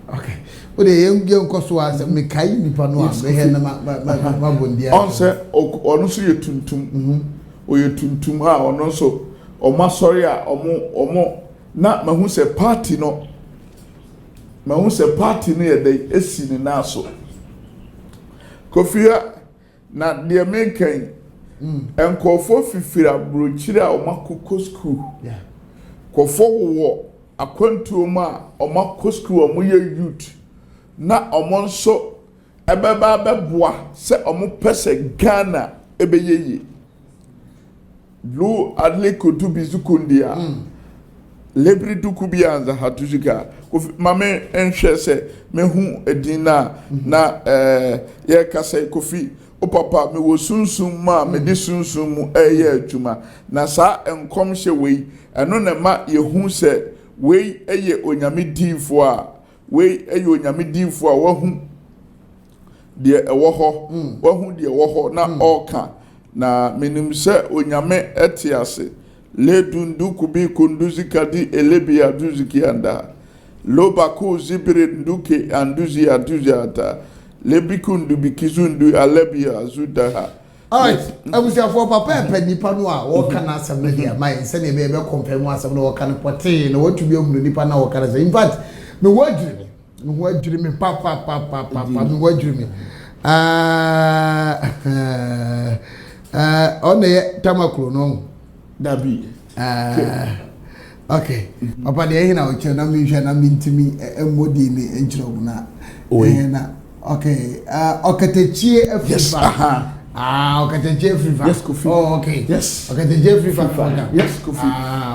okay o de yeng koso ase me kai nipa no a me he na ma bondia on se ono so ye tuntum o ye tuntum ha ono so o ma sorry a omo na mahu se party no ye dey esi ni na so kofia na de menkan enkofo fifira brochire a o makoko school kofo wo akwantuo ma o makoko school o mo ye youth na omo nso ebeba beboa se omo pese Ghana ebeyeye lu adleko du bizukundia lebri duku bianza hatujuka mame enhwe se mehu edina na ye kasa kofi o papa me wo sunsum ma me di sunsum mu eye adwuma na sa enkom hye wei eno na ma yehu se wei eye onyame difo a wei eye onyame difo a wahu de ewo ho wahu de ewo ho na oka na menim se onyame etiase le dundu kubi kunduzi kadi elebia duziki anda lobaku zibire nduke anduzi ata lebikundu bikizundu alebia azudaha. Alright, abusia for papa pe nipa no a wo kana asem no dia mai se ne be confirm asem no wo kana pote no watu bi ohunu nipa na wo kana say in fact me wadwiri me papa me wadwiri me on ye tamakro no dabi okay papa de hina o chena mi hwe na mintimi emodi ni enchiro na na okay okatechie afrifa yes okatechie afrifa yes kofi oh okay yes okatechie afrifa yes kofi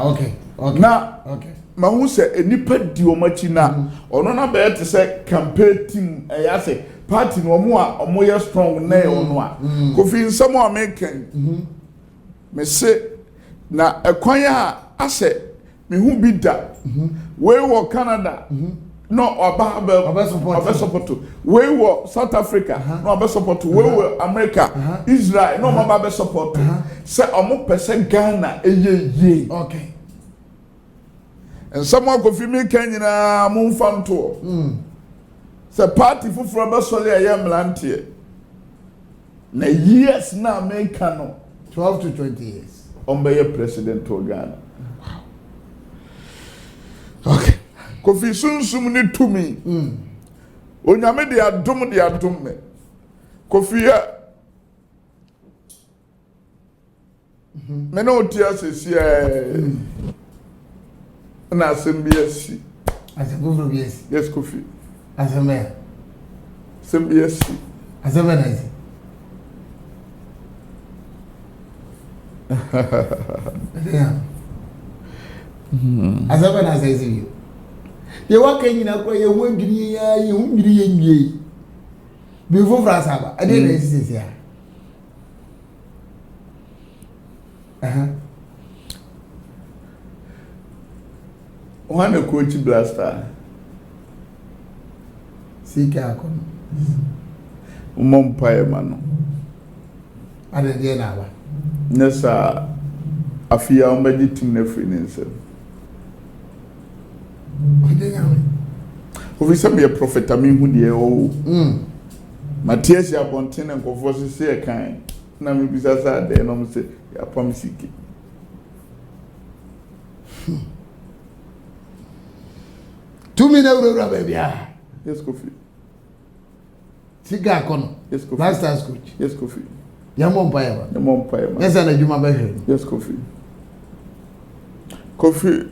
okay na okay mahu se enipa di omachi na ono na be te se campaign team ya se party no omo ye strong na ono a kofi nsamo american me se na ekwan a ase me hu bi da we wo Canada no oba support we wo South Africa no oba support we wo America Israel no oba support se omo pese Ghana eye okay and someone go fi me kan nyina mo mfanto se party fufuro be sole aye mlantie na years na America no 12 to 20 years ombe president of Ghana. Okay. Kofi sunsum ni tumi. Onyame de adom me. Kofia. Me no tia sesi na sembiasi. Asebufro biesi. Yes, Kofi. Aseme. Sembiasi. Aseme na isi. Aseme na isi. Ye waka nyina kwa ye hu adwiri ya ye hu nwiri ye nwie. Bi foforo asaba. Ade na isi sesi a. One coach blaster. Sika akon. Umompaye mano. Ade de na ba. Nessa afia umbedi tim na free nse. Ade nyame. Ofisa me prophet ami hu de o. Matias ya bonten nkofo sese e kan. Na me bisa sa de no mse ya promise ki. €2 baby. Yes, Kofi. Sika akon. Yes, Kofi. Masters coach. Yes, Kofi. Yamon paeba. Yamon paeba. Yes, na juma ba hwe. Yes, Kofi. Kofi.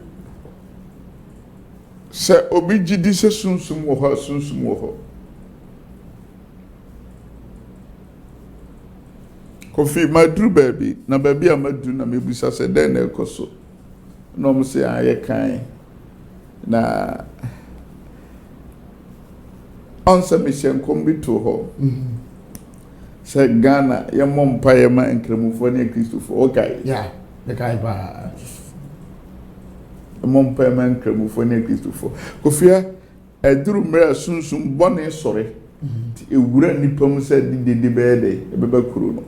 Se obi gidi se sunsum wo ho. Kofi madru baby, na baby amadu na mebusa se den na ekoso. No mo se aye kan. Na onse mission kombitu ho. Se Ghana ye mompa ye ma enkramufo ne Christopher okay. Yeah, the guy ba. Mompa ye ma enkramufo ne Christopher. Kofia eduru mra sunsum bone sore. Ewura nipam se dide beede ebeba kuro no.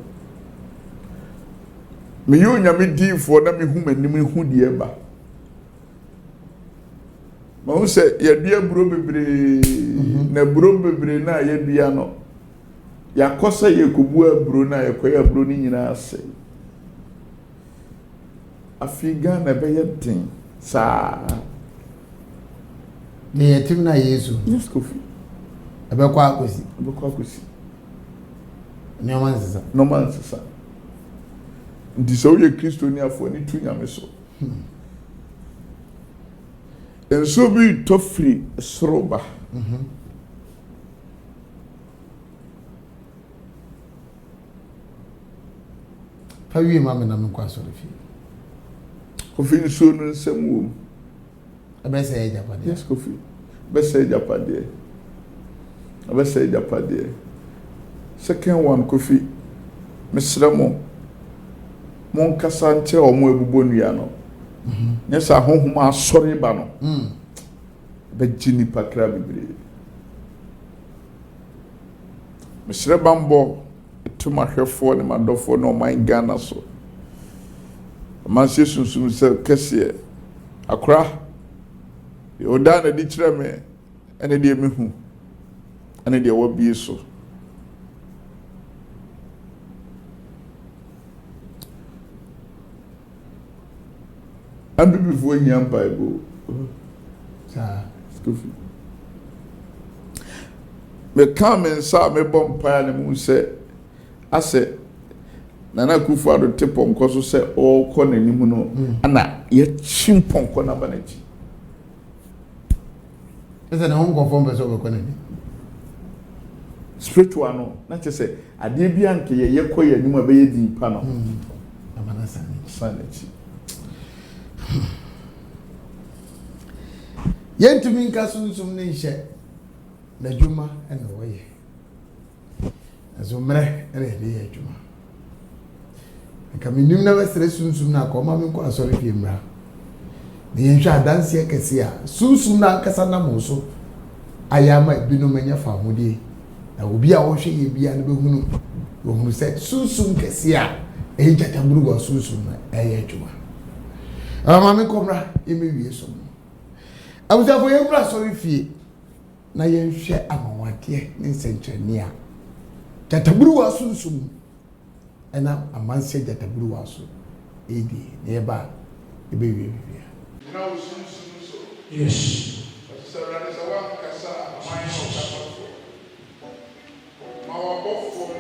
Me yo nyame difo na me hu manim hu de eba. Ma wo se ye dua buro bebre na buro bebre na ye dua no. Ya kosa ye kubu aburo na ye koya aburo ni nyina ase. Afiga na be ye den sa. Ni yetim na Yesu. Yes, Kofi. Abekwa akosi. No man sisa. Ndi so ye Kristo ni afo ni tu nyame so. Enso bi to free sroba. Pawi mama na mkwa so refi. Kofi so no nsem wo. Abese e japade. Yes, Kofi. Abese e japade. Second one, Kofi. Mesramo. Mon kasante o mo ebubo nua no. Nyesa honhom asori ba no. Be jini pakra bibre. Mesre bambo to mahwefo ne madofo no man Ghana so. Man se sunsum se kese akra. Yo da na di kire me ene de mehu. Ene de wo bie so. And before you Bible, me come and saw me bomb pie and moon say, I said, Nana Kufuado tip on Coso said, all corner nimuno, and that yet chimpon corner banage. It's an home conformance over Conny. Spiritual, no, not to say, I did be anke ye koya numa be di panel. I'm sanity. Yentumi nka sunsum ne hye na dwuma ene woye azomre ene de adwuma nka minim na wesere sunsum na akoma me nko asori fie mra ne yenhwa adanse akese a sunsum na nkasa na moso ayama binom anya fa hodie na obi a wo hwe ye bia ne behunu wo hunu se sunsum kese a ejata buru wa sunsum na eye adwuma ama me komra emewie so abuja fo yebra sorry fie na yenhwe amawade ne nsentrenia jataburu wa sunsum ena amanse jataburu wa so edi ne eba ebewie bibia na sunsum so yes sarani sawa kasa mayo kasa ma wa bofo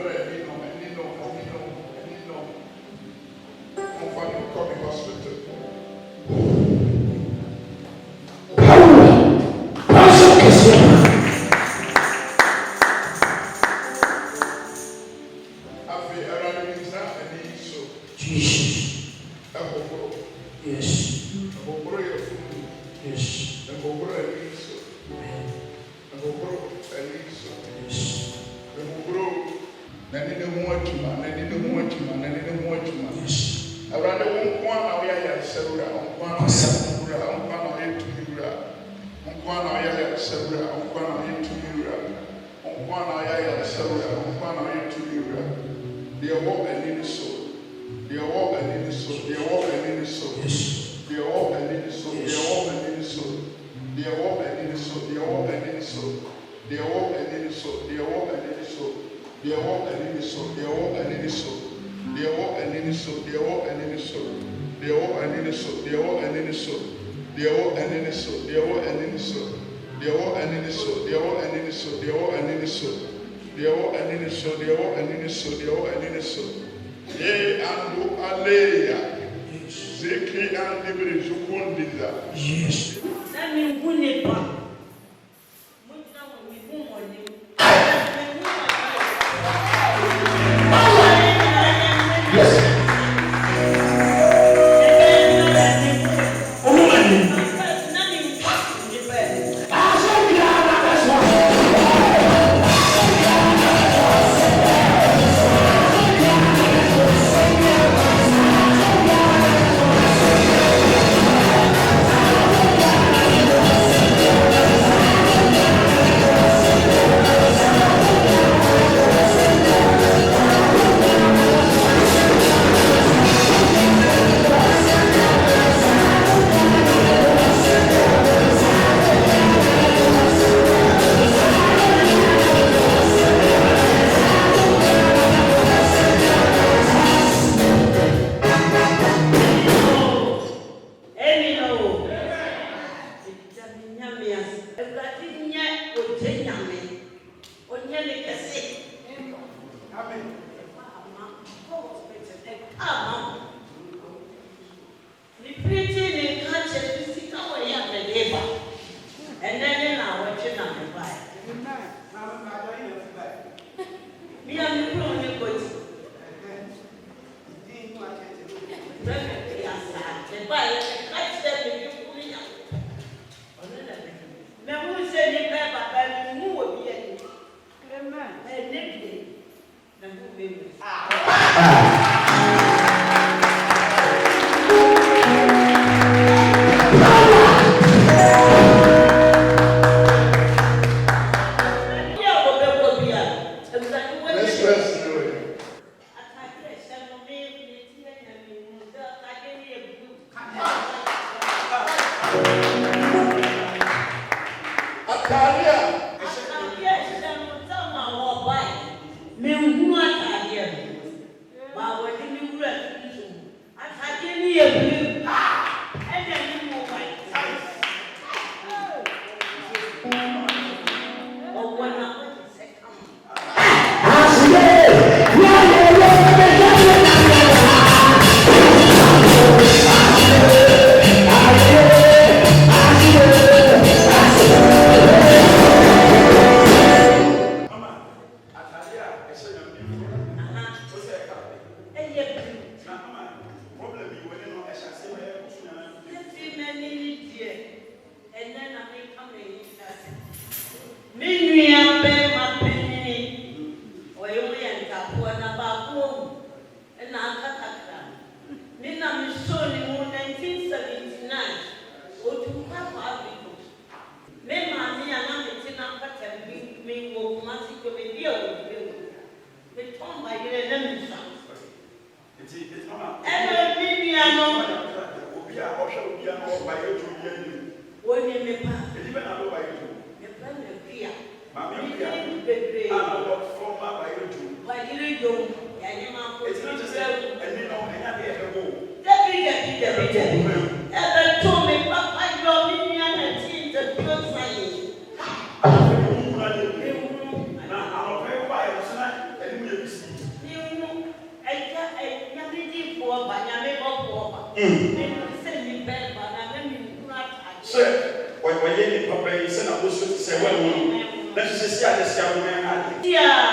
Yeah,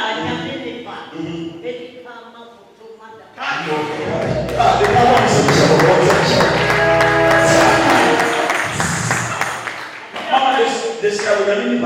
This guy will be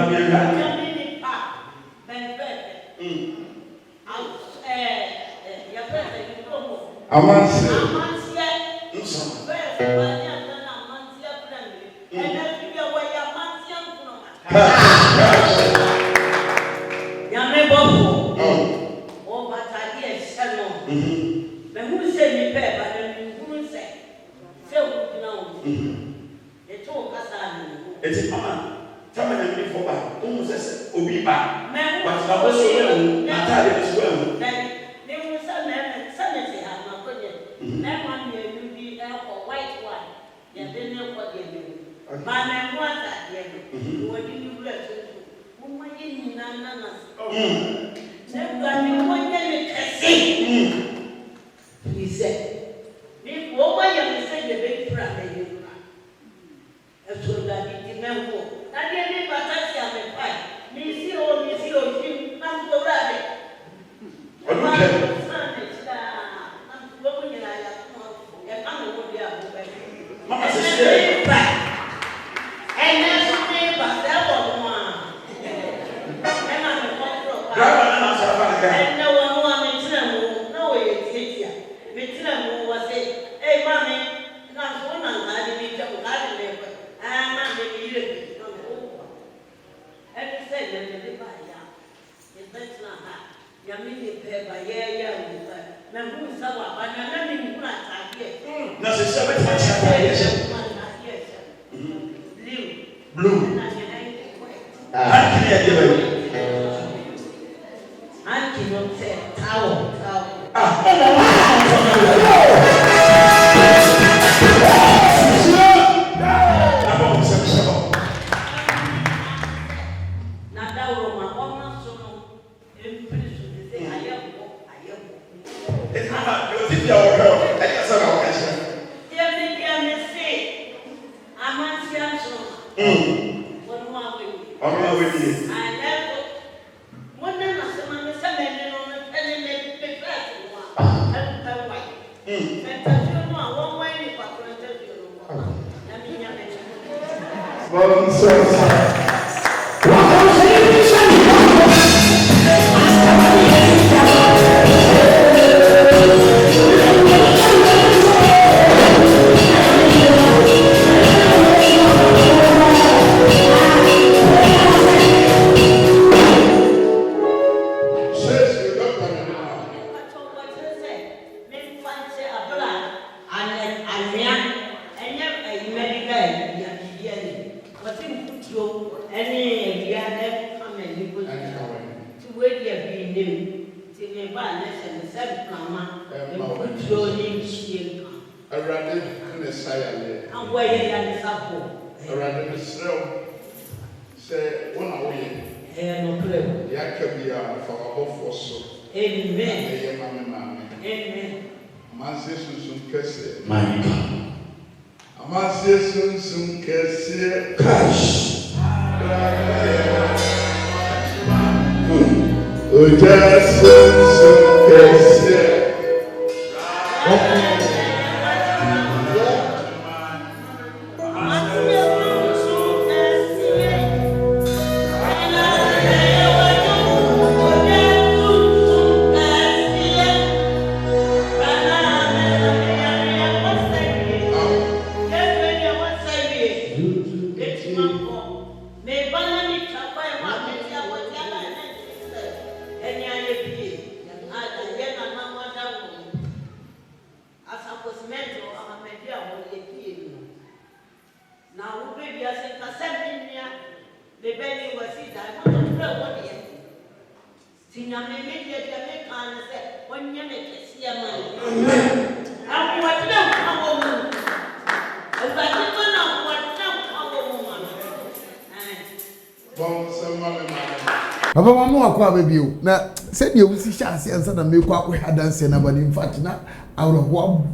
Papa mama akwa babio na said you see chance answer na make kwa had dance na but in fact na awro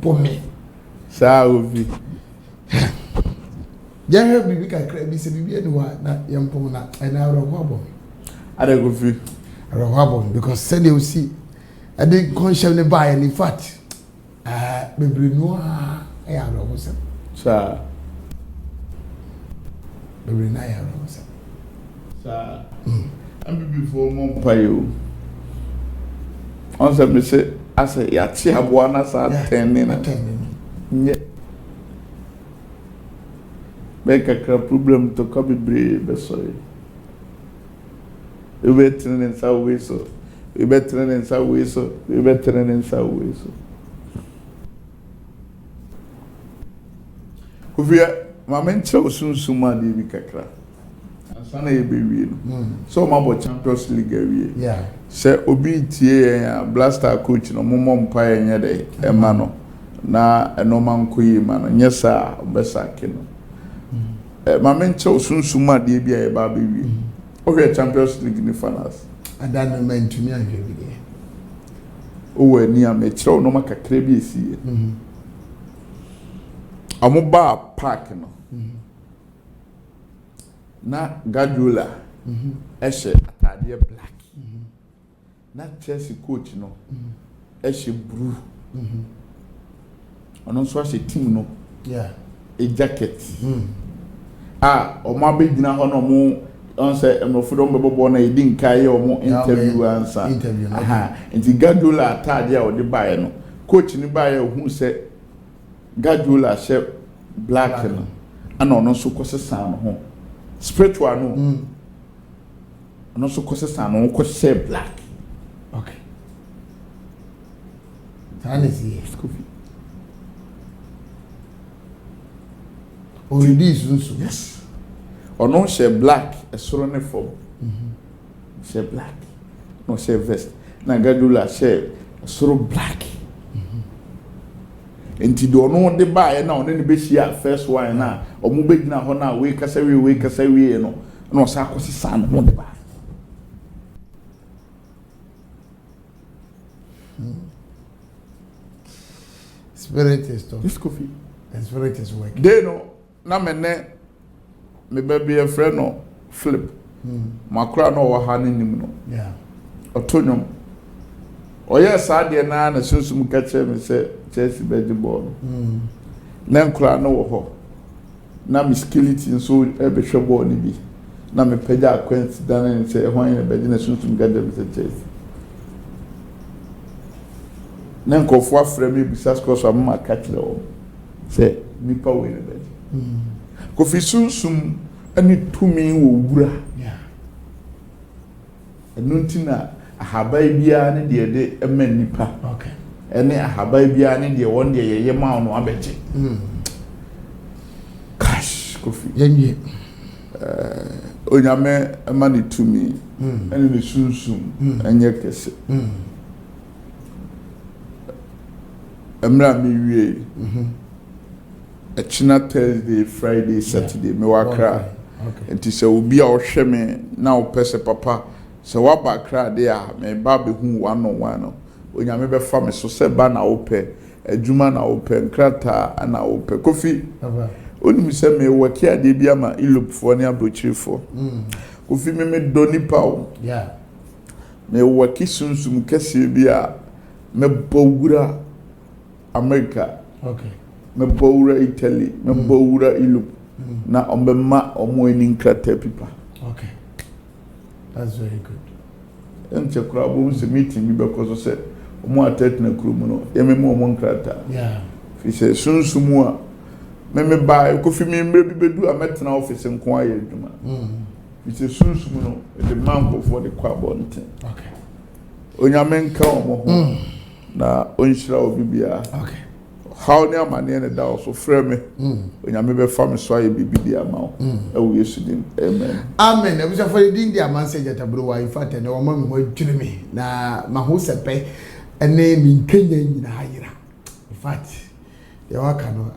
bombe sa ovi ya bibi ka kra bi se bibi eni wa na yempom na na awro bombe ada go fi awro bombe because said you see I didn't conscious ne buy in fact bebre no ya ro Sa bebre na ya ro sa am before mo payo on se me say ase ya ti aboa na sa 10 na nye be kakra problem to ko bebre be sorry we be training sa we so Kufia mamencha osunsuma de bi kakra asana ye be wie no so ma bo Champions League wie se obi tie Blaster coach no mommo mpa yenye de e ma no na eno man koyi ma no nyesa obesa ke no mamencha osunsuma de bi e ba be wie o Champions League ni finals adana mentumi anhwe bi de o ani amechiro no makakra bi esie amoba park no na Guardiola ehye atade black na Chelsea coach no ehye blue ono so ahye team no a jacket o ma be gina ho no mo on say emofo mbebo na edin kai o mo interview answer nti Guardiola atade a o de bae no coach ni bae hu say Guardiola she black no ana ono so kosesa no ho spiritual no ono so kosesa no ko she black okay tanesi scoopy already so yes ono she black esoro ne form she black no she vest na Guardiola she esoro black enti do no de bae na one ne be hia first one na omo be gina ho na we kasa we no na o sa akosesa no de bae spirit is to this coffee and spirit is working they no na me baby a friend no flip makura no wa ha nim no otonyom oye sa de na sunsum ka che me se Chelsea be ball na nkura no wo ho na miskility nso e be hwe ball ni bi na me pagya acquaintance dan se hwan e be na sunsum ga de me Chelsea na nkofo afra me bi sasko so am ka kire wo se nipa we ne be Kofi sunsum ani tumi wo wura enuntina ahabai bia ne de ema nipa ene ahabai bia ne de won de yeye ma no abeje cash Kofi yenye onyame ema ni tumi ene ne sunsum enye kese emra mi wie a China Thursday, Friday, Saturday, me wakra. Enti se obi a ohwe me na opese papa se wa bakra de a me ba be hu 1-on-1 no. Onyame be fa me so se ba na ope, adwuma na ope, nkrata na ope. Kofi. Oni se me waki ade bia ma ilopfo ne abrochirefo. Kofi me doni pawo. Me waki sunsum kese bia me bowura America. Me bowura Italy, me bowura Europe. Na ombema omo eni nkrata pipa. That's very good. Enche kura bo se meeting bi because say omo atet na krumu no ye me mo omo nkrata. Fi se sunsumu a me ba ko fi me mre bi bedu ametena office nko aye adwuma. Fi se sunsumu no the man go for the kwabo nten. Onyame nka omo ho na onhira obi bia. How near my name that also frame me when I maybe family so I be the amount. Oh, yes, amen. Amen. I was afraid the man said that Abroa, in fact, and no woman will kill me. Na Mahusa pay a name in Kenya in Hira. In fact, the Wakano,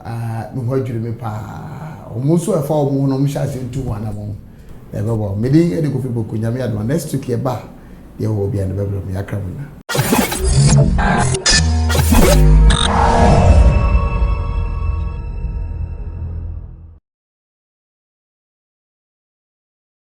no more dream pa almost a 4 moon on Mishas into 1 among. Never will. Meeting a coffee book when Yami had one next to Kieba. There will be an bedroom.